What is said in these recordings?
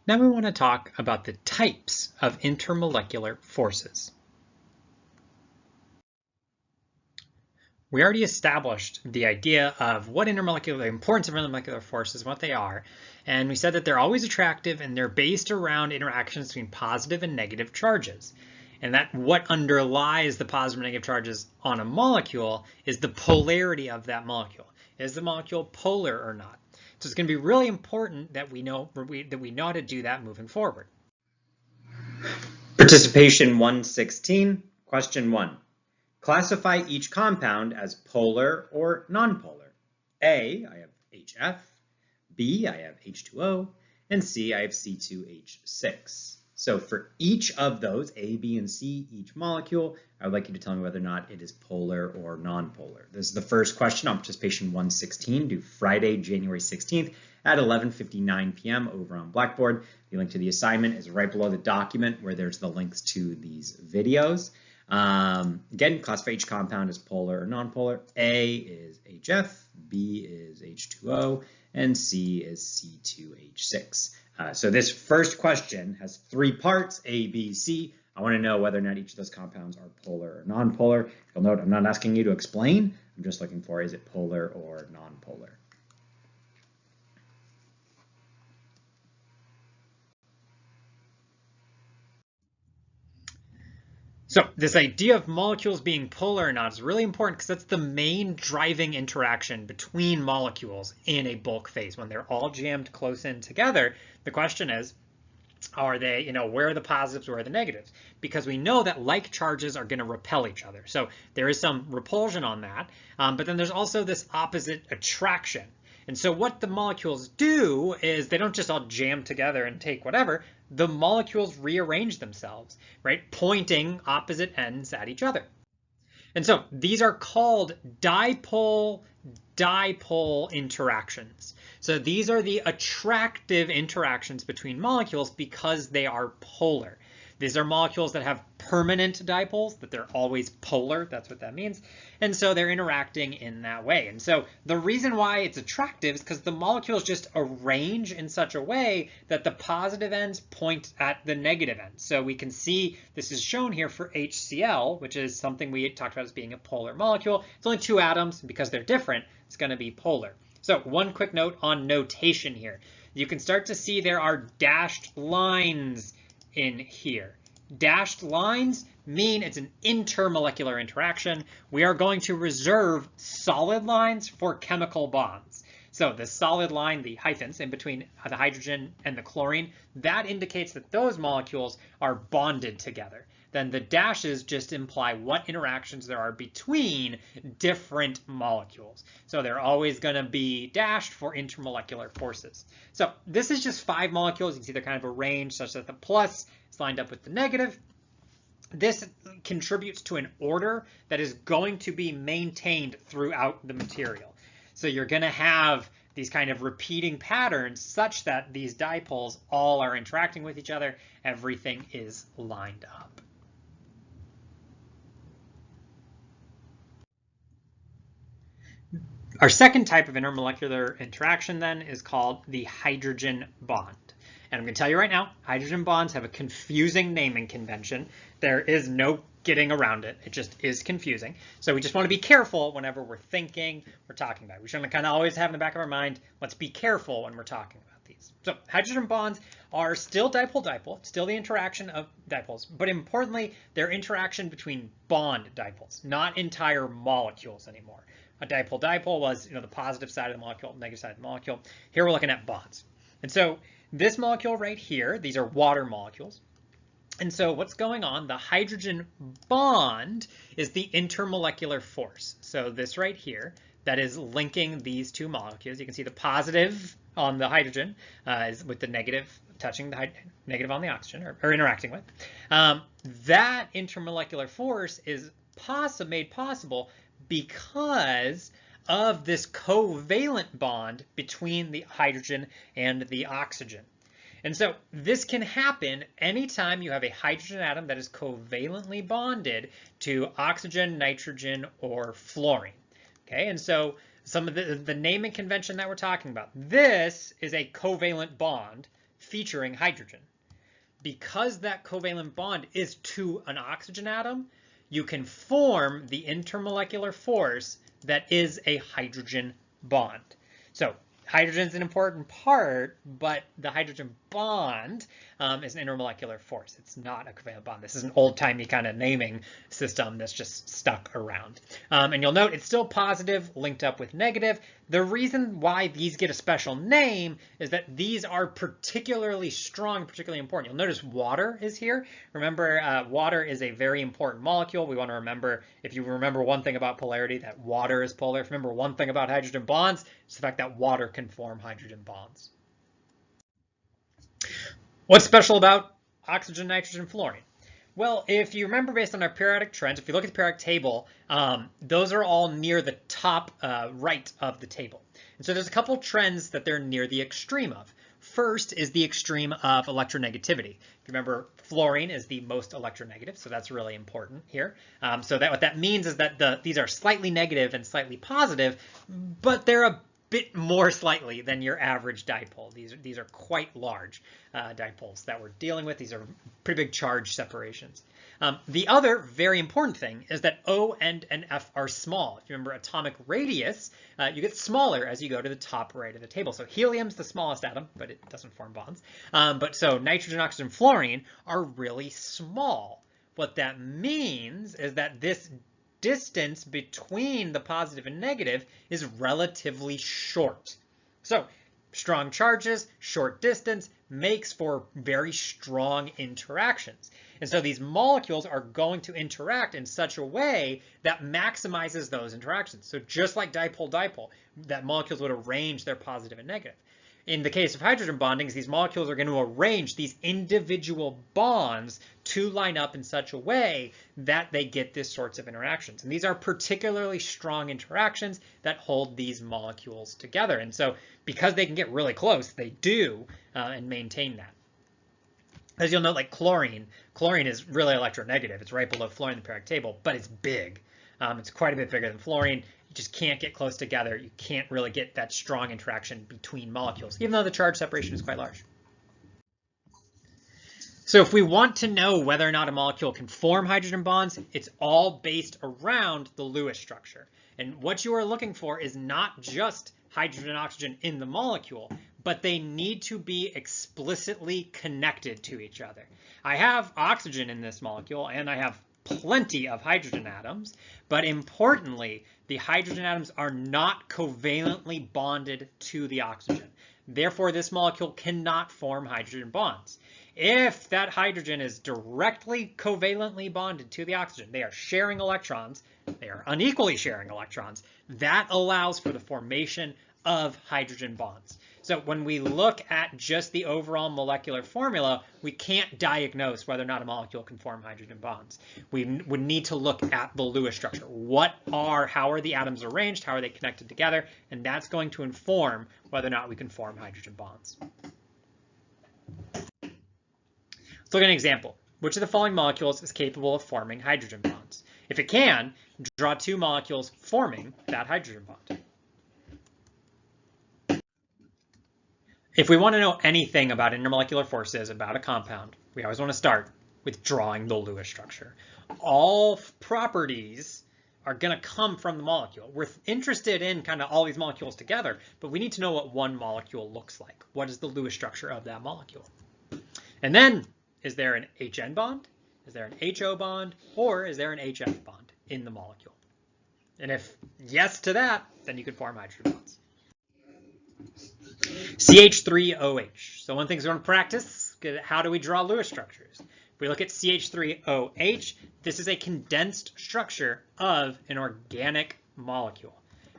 Now we want to talk about the types of intermolecular forces. We already established the idea of what the importance of intermolecular forces, what they are, and we said that they're always attractive and they're based around interactions between positive and negative charges. And that what underlies the positive and negative charges on a molecule is the polarity of that molecule. Is the molecule polar or not? So it's going to be really important that we know how to do that moving forward. Participation 116, question 1. Classify each compound as polar or nonpolar. A, I have HF, B, I have H2O, and C, I have C2H6. So for each of those, A, B, and C, each molecule, I would like you to tell me whether or not it is polar or nonpolar. This is the first question on participation 116, due Friday, January 16th at 11:59 p.m. over on Blackboard. The link to the assignment is right below the document where there's the links to these videos. Again, classify each compound as polar or nonpolar. A is HF, B is H2O, and C is C2H6. So this first question has 3 parts, A, B, C. I want to know whether or not each of those compounds are polar or nonpolar. You'll note I'm not asking you to explain. I'm just looking for, is it polar or nonpolar? So this idea of molecules being polar or not is really important because that's the main driving interaction between molecules in a bulk phase. When they're all jammed close in together, the question is, are they, where are the positives, where are the negatives? Because we know that like charges are going to repel each other. So there is some repulsion on that. But then there's also this opposite attraction. And so what the molecules do is they don't just all jam together and take whatever. The molecules rearrange themselves, right? Pointing opposite ends at each other. And so these are called dipole-dipole interactions. So these are the attractive interactions between molecules because they are polar. These are molecules that have permanent dipoles, that they're always polar. That's what that means. And so they're interacting in that way. And so the reason why it's attractive is because the molecules just arrange in such a way that the positive ends point at the negative ends. So we can see this is shown here for HCl, which is something we talked about as being a polar molecule. It's only 2 atoms, and because they're different, it's going to be polar. So one quick note on notation here. You can start to see there are dashed lines in here. Dashed lines mean it's an intermolecular interaction. We are going to reserve solid lines for chemical bonds. So the solid line, the hyphens in between the hydrogen and the chlorine, that indicates that those molecules are bonded together. Then the dashes just imply what interactions there are between different molecules. So they're always going to be dashed for intermolecular forces. So this is just 5 molecules. You can see they're kind of arranged such that the plus is lined up with the negative. This contributes to an order that is going to be maintained throughout the material. So you're going to have these kind of repeating patterns such that these dipoles all are interacting with each other. Everything is lined up. Our second type of intermolecular interaction then is called the hydrogen bond. And I'm going to tell you right now, hydrogen bonds have a confusing naming convention. There is no getting around it. It just is confusing. So we just want to be careful whenever we're thinking, we're talking about it. We should kind of always have in the back of our mind, let's be careful when we're talking about these. So hydrogen bonds are still dipole-dipole, still the interaction of dipoles, but importantly, they're interaction between bond dipoles, not entire molecules anymore. A dipole-dipole was, the positive side of the molecule, negative side of the molecule. Here we're looking at bonds. And so this molecule right here, these are water molecules. And so what's going on, the hydrogen bond is the intermolecular force. So this right here, that is linking these 2 molecules. You can see the positive on the hydrogen is with the negative touching the negative on the oxygen or interacting with. That intermolecular force is made possible because of this covalent bond between the hydrogen and the oxygen. And so this can happen anytime you have a hydrogen atom that is covalently bonded to oxygen, nitrogen, or fluorine. Okay, and so some of the naming convention that we're talking about, this is a covalent bond featuring hydrogen. Because that covalent bond is to an oxygen atom, you can form the intermolecular force that is a hydrogen bond. So hydrogen is an important part, but the hydrogen bond is an intermolecular force. It's not a covalent bond. This is an old-timey kind of naming system that's just stuck around. And you'll note it's still positive, linked up with negative. The reason why these get a special name is that these are particularly strong, particularly important. You'll notice water is here. Remember, water is a very important molecule. We want to remember, if you remember one thing about polarity, that water is polar. If you remember one thing about hydrogen bonds, it's the fact that water can form hydrogen bonds. What's special about oxygen, nitrogen, fluorine? Well, if you remember based on our periodic trends, if you look at the periodic table, those are all near the top right of the table. And so there's a couple trends that they're near the extreme of. First is the extreme of electronegativity. If you remember, fluorine is the most electronegative, so that's really important here. So that what that means is that these are slightly negative and slightly positive, but they're a bit more slightly than your average dipole. These are quite large dipoles that we're dealing with. These are pretty big charge separations. The other very important thing is that O and F are small. If you remember atomic radius, you get smaller as you go to the top right of the table. So helium's the smallest atom, but it doesn't form bonds. But so nitrogen, oxygen, fluorine are really small. What that means is that this distance between the positive and negative is relatively short. So strong charges, short distance makes for very strong interactions. And so these molecules are going to interact in such a way that maximizes those interactions. So just like dipole-dipole, that molecules would arrange their positive and negative. In the case of hydrogen bondings, these molecules are going to arrange these individual bonds to line up in such a way that they get these sorts of interactions. And these are particularly strong interactions that hold these molecules together. And so because they can get really close, they do and maintain that. As you'll note, like chlorine is really electronegative. It's right below fluorine in the periodic table, but it's big. It's quite a bit bigger than fluorine. You just can't get close together. You can't really get that strong interaction between molecules, even though the charge separation is quite large. So if we want to know whether or not a molecule can form hydrogen bonds, it's all based around the Lewis structure. And what you are looking for is not just hydrogen and oxygen in the molecule, but they need to be explicitly connected to each other. I have oxygen in this molecule, and I have plenty of hydrogen atoms, but importantly, the hydrogen atoms are not covalently bonded to the oxygen. Therefore, this molecule cannot form hydrogen bonds. If that hydrogen is directly covalently bonded to the oxygen, they are sharing electrons, they are unequally sharing electrons, that allows for the formation of hydrogen bonds. So when we look at just the overall molecular formula, we can't diagnose whether or not a molecule can form hydrogen bonds. We would need to look at the Lewis structure. How are the atoms arranged? How are they connected together? And that's going to inform whether or not we can form hydrogen bonds. Let's look at an example. Which of the following molecules is capable of forming hydrogen bonds? If it can, draw two molecules forming that hydrogen bond. If we want to know anything about intermolecular forces about a compound, we always want to start with drawing the Lewis structure. All properties are going to come from the molecule. We're interested in kind of all these molecules together, but we need to know what one molecule looks like. What is the Lewis structure of that molecule? And then, is there an HN bond? Is there an HO bond? Or is there an HF bond in the molecule? And if yes to that, then you could form hydrogen bonds. CH3OH. So one thing we're going to practice, how do we draw Lewis structures? If we look at CH3OH, this is a condensed structure of an organic molecule.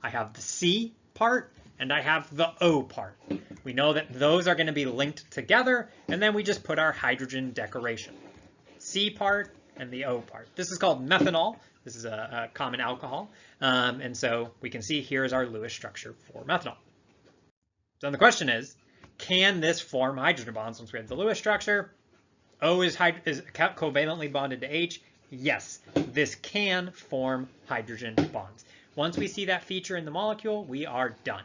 I have the C part and I have the O part. We know that those are going to be linked together, and then we just put our hydrogen decoration. C part and the O part. This is called methanol. This is a common alcohol. And so we can see here's our Lewis structure for methanol. So the question is, can this form hydrogen bonds once we have the Lewis structure? O is covalently bonded to H. Yes, this can form hydrogen bonds. Once we see that feature in the molecule, we are done.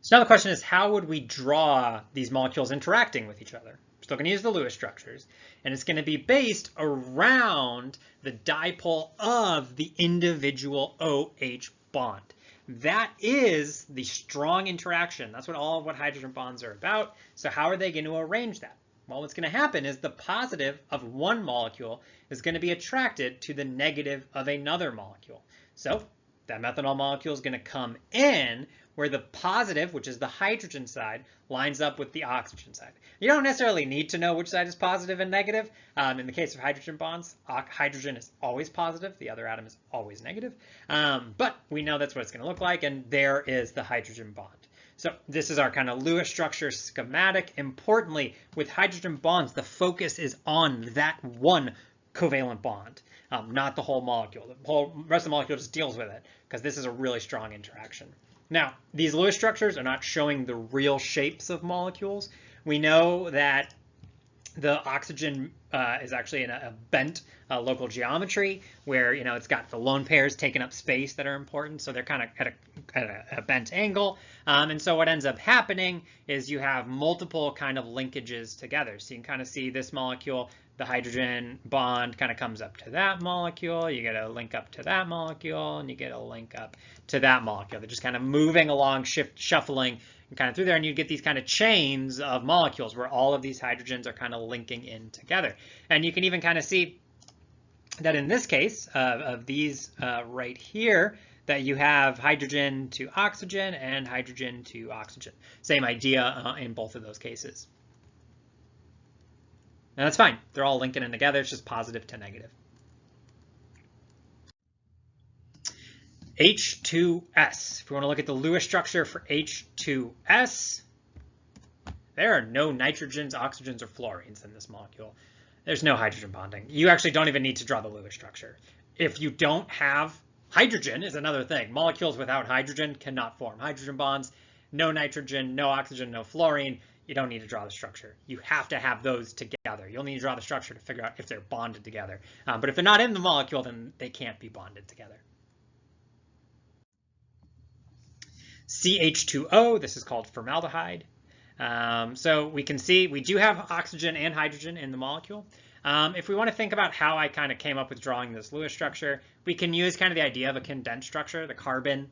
So now the question is, how would we draw these molecules interacting with each other? We're still going to use the Lewis structures, and it's going to be based around the dipole of the individual OH bond. That is the strong interaction. That's what hydrogen bonds are about. So how are they going to arrange that? Well, what's going to happen is the positive of one molecule is going to be attracted to the negative of another molecule. So that methanol molecule is going to come in where the positive, which is the hydrogen side, lines up with the oxygen side. You don't necessarily need to know which side is positive and negative. In the case of hydrogen bonds, hydrogen is always positive, the other atom is always negative. But we know that's what it's going to look like, and there is the hydrogen bond. So this is our kind of Lewis structure schematic. Importantly, with hydrogen bonds, the focus is on that one covalent bond, not the whole molecule. The whole rest of the molecule just deals with it because this is a really strong interaction. Now, these Lewis structures are not showing the real shapes of molecules. We know that the oxygen is actually in a bent local geometry where, it's got the lone pairs taking up space that are important. So they're kind of at a bent angle. And so what ends up happening is you have multiple kind of linkages together. So you can kind of see this molecule, the hydrogen bond kind of comes up to that molecule. You get a link up to that molecule, and you get a link up to that molecule. They're just kind of moving along, shuffling and kind of through there, and you get these kind of chains of molecules where all of these hydrogens are kind of linking in together. And you can even kind of see that in this case of these right here, that you have hydrogen to oxygen and hydrogen to oxygen. Same idea in both of those cases. And that's fine. They're all linking in together. It's just positive to negative. H2S. If we want to look at the Lewis structure for H2S, there are no nitrogens, oxygens, or fluorines in this molecule. There's no hydrogen bonding. You actually don't even need to draw the Lewis structure. If you don't have hydrogen is another thing. Molecules without hydrogen cannot form hydrogen bonds. No nitrogen, no oxygen, no fluorine. You don't need to draw the structure. You have to have those together. You'll need to draw the structure to figure out if they're bonded together. But if they're not in the molecule, then they can't be bonded together. CH2O, this is called formaldehyde. So we can see we do have oxygen and hydrogen in the molecule. If we want to think about how I kind of came up with drawing this Lewis structure, we can use kind of the idea of a condensed structure. The carbon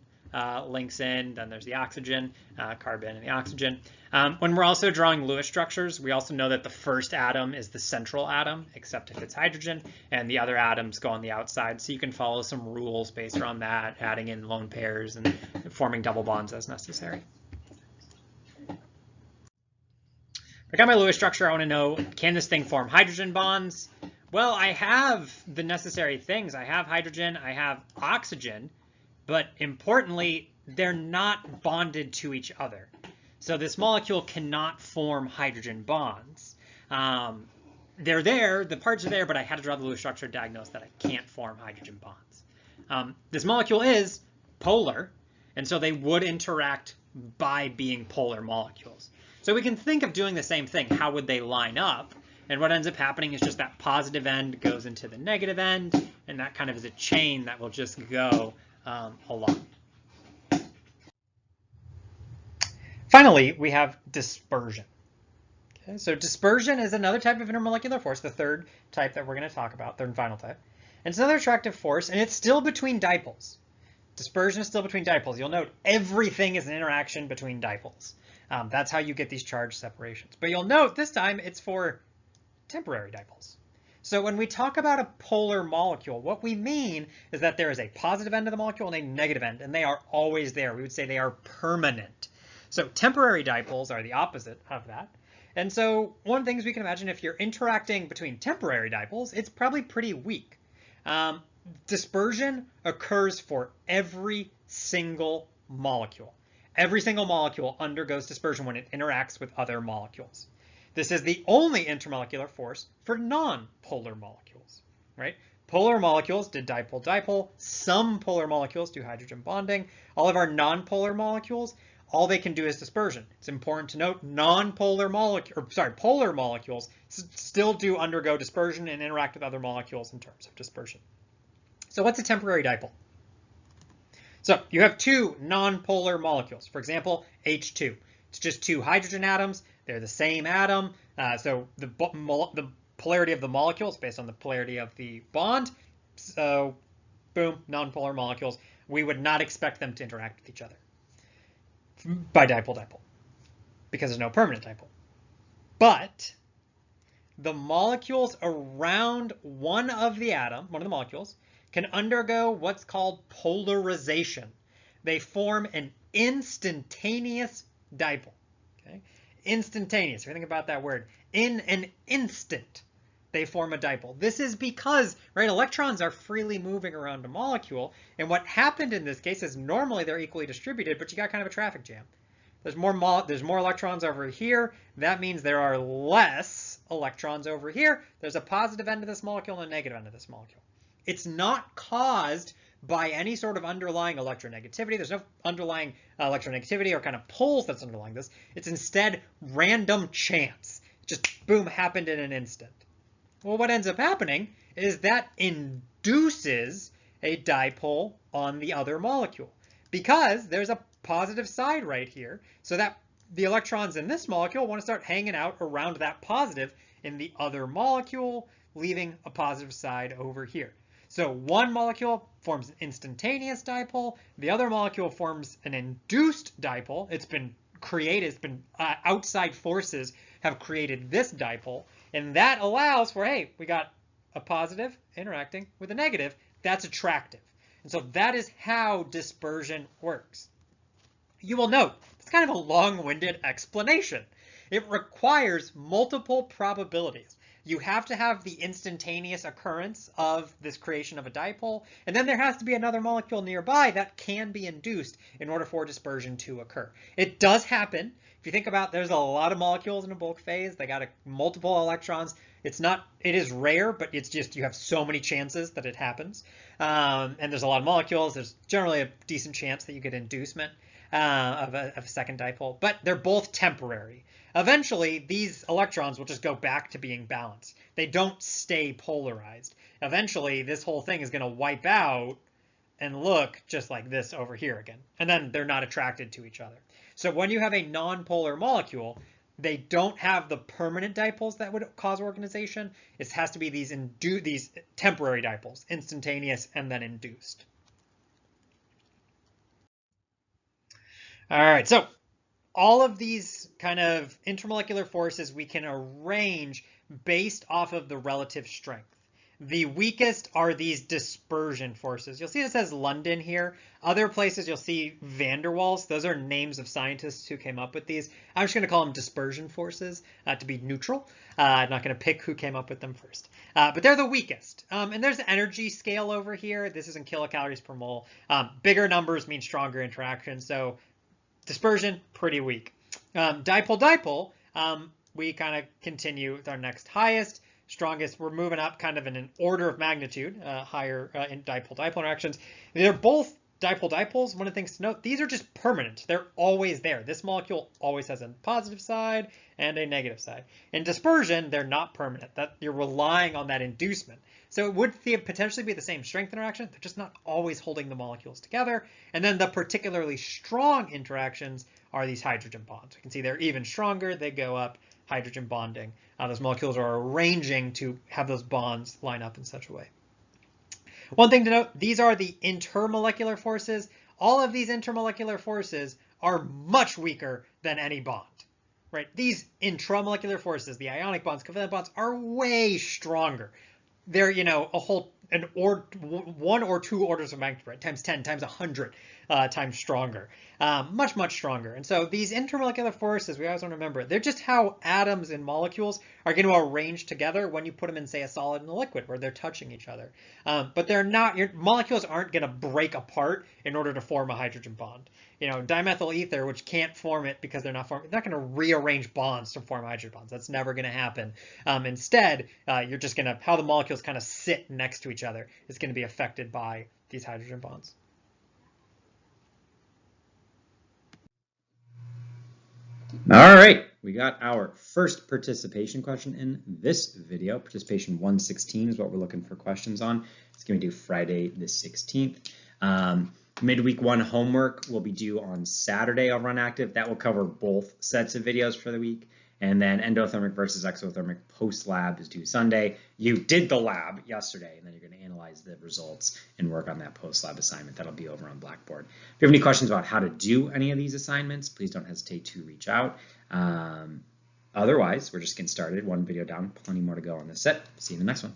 links in, then there's the oxygen, carbon and the oxygen. When we're also drawing Lewis structures, we also know that the first atom is the central atom, except if it's hydrogen, and the other atoms go on the outside. So you can follow some rules based around that, adding in lone pairs and forming double bonds as necessary. I got my Lewis structure. I want to know, can this thing form hydrogen bonds? Well, I have the necessary things. I have hydrogen, I have oxygen, but importantly, they're not bonded to each other. So this molecule cannot form hydrogen bonds. They're there, the parts are there, but I had to draw the Lewis structure to diagnose that I can't form hydrogen bonds. This molecule is polar, and so they would interact by being polar molecules. So we can think of doing the same thing. How would they line up? And what ends up happening is just that positive end goes into the negative end, and that kind of is a chain that will just go along. Finally, we have dispersion. Okay, so dispersion is another type of intermolecular force, the third type that we're going to talk about, third and final type. And it's another attractive force, and it's still between dipoles. Dispersion is still between dipoles. You'll note everything is an interaction between dipoles. That's how you get these charge separations. But you'll note this time it's for temporary dipoles. So when we talk about a polar molecule, what we mean is that there is a positive end of the molecule and a negative end, and they are always there. We would say they are permanent. So temporary dipoles are the opposite of that. And so one of the things we can imagine, if you're interacting between temporary dipoles, it's probably pretty weak. Dispersion occurs for every single molecule. Every single molecule undergoes dispersion when it interacts with other molecules. This is the only intermolecular force for non-polar molecules, right? Polar molecules did dipole-dipole. Some polar molecules do hydrogen bonding. All of our non-polar molecules, all they can do is dispersion. It's important to note polar molecules still do undergo dispersion and interact with other molecules in terms of dispersion. So what's a temporary dipole? So you have two nonpolar molecules. For example, H2. It's just two hydrogen atoms. They're the same atom. So the polarity of the molecule is based on the polarity of the bond. So boom, nonpolar molecules. We would not expect them to interact with each other by dipole-dipole because there's no permanent dipole. But the molecules around one of the molecules, can undergo what's called polarization. They form an instantaneous dipole. Okay? Instantaneous, if you think about that word, in an instant, they form a dipole. This is because, right, electrons are freely moving around a molecule, and what happened in this case is normally they're equally distributed, but you got kind of a traffic jam. There's more electrons over here. That means there are less electrons over here. There's a positive end of this molecule and a negative end of this molecule. It's not caused by any sort of underlying electronegativity. There's no underlying electronegativity or kind of pulls that's underlying this. It's instead random chance. It just boom, happened in an instant. Well, what ends up happening is that induces a dipole on the other molecule because there's a positive side right here, so that the electrons in this molecule want to start hanging out around that positive in the other molecule, leaving a positive side over here. So one molecule forms an instantaneous dipole, the other molecule forms an induced dipole. It's been created, outside forces have created this dipole, and that allows for, hey, we got a positive interacting with a negative. That's attractive. And so that is how dispersion works. You will note, it's kind of a long-winded explanation. It requires multiple probabilities. You have to have the instantaneous occurrence of this creation of a dipole, and then there has to be another molecule nearby that can be induced in order for dispersion to occur. It does happen. If you think about, there's a lot of molecules in a bulk phase. They got multiple electrons. It is rare, but it's just you have so many chances that it happens. And there's a lot of molecules. There's generally a decent chance that you get inducement of a second dipole, but they're both temporary. Eventually, these electrons will just go back to being balanced. They don't stay polarized. Eventually, this whole thing is going to wipe out and look just like this over here again. And then they're not attracted to each other. So when you have a nonpolar molecule, they don't have the permanent dipoles that would cause organization. It has to be these temporary dipoles, instantaneous and then induced. All right, so all of these kind of intermolecular forces we can arrange based off of the relative strength. The weakest are these dispersion forces. You'll see it says London here. Other places you'll see van der Waals. Those are names of scientists who came up with these. I'm just going to call them dispersion forces to be neutral. I'm not going to pick who came up with them first. But they're the weakest. And there's the energy scale over here. This is in kilocalories per mole. Bigger numbers mean stronger interaction. So dispersion, pretty weak. Dipole-dipole, we kind of continue with our next highest. Strongest, we're moving up kind of in an order of magnitude, higher in dipole-dipole interactions. They're both dipole-dipoles. One of the things to note, these are just permanent. They're always there. This molecule always has a positive side and a negative side. In dispersion, they're not permanent. You're relying on that inducement. So it would potentially be the same strength interaction. They're just not always holding the molecules together. And then the particularly strong interactions are these hydrogen bonds. You can see they're even stronger. They go up, hydrogen bonding. Those molecules are arranging to have those bonds line up in such a way. One thing to note, these are the intermolecular forces. All of these intermolecular forces are much weaker than any bond, right? These intramolecular forces, the ionic bonds, covalent bonds, are way stronger. They're, one or two orders of magnitude, right? Times 10, times 100 times stronger. Much, much stronger. And so these intermolecular forces, we always want to remember, they're just how atoms and molecules are going to arrange together when you put them in, say, a solid and a liquid, where they're touching each other. But they're not, your molecules aren't going to break apart in order to form a hydrogen bond. Dimethyl ether, which can't form it because they're not going to rearrange bonds to form hydrogen bonds. That's never going to happen. Instead, you're just going to, how the molecules kind of sit next to each other is going to be affected by these hydrogen bonds. All right, we got our first participation question in this video. Participation 116 is what we're looking for questions on. It's going to be due Friday the 16th. Midweek 1 homework will be due on Saturday. I'll run active. That will cover both sets of videos for the week. And then endothermic versus exothermic post-lab is due Sunday. You did the lab yesterday, and then you're going to analyze the results and work on that post-lab assignment. That'll be over on Blackboard. If you have any questions about how to do any of these assignments, please don't hesitate to reach out. Otherwise, we're just getting started. One video down, plenty more to go on this set. See you in the next one.